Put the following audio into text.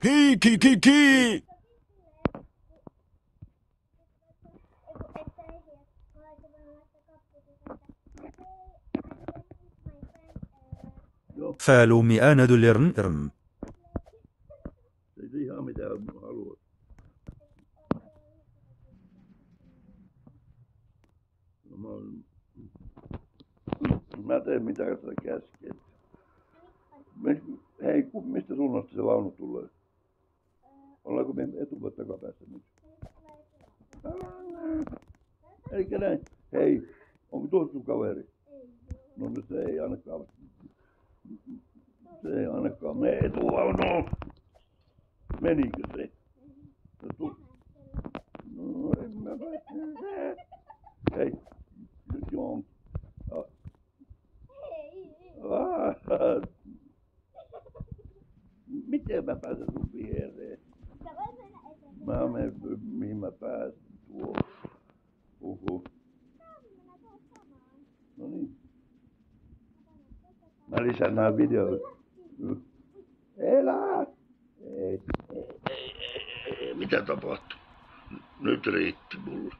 Ki. Joo, Fäälu miänä dyller'n. se ihan mitä haluat. No, mä teen mitä sä käsket. Hei, mistä suunnasta se launu tulee? Ollaanko me etu- vai takapäässä nyt? Eikä näin. Hei, onko tuossa sun kaveri? No se ei ainakaan. Se ei ainakaan mene etuvaunuun. Menikö se? No en mä Hei, nyt joo. Miten mä pääsen sun viereen? Mä menen, mihin mä pääsen tuo. No niin. Mä lisään nää videoita. Elä! Ei. Mitä tapahtui? Nyt riitti mulle.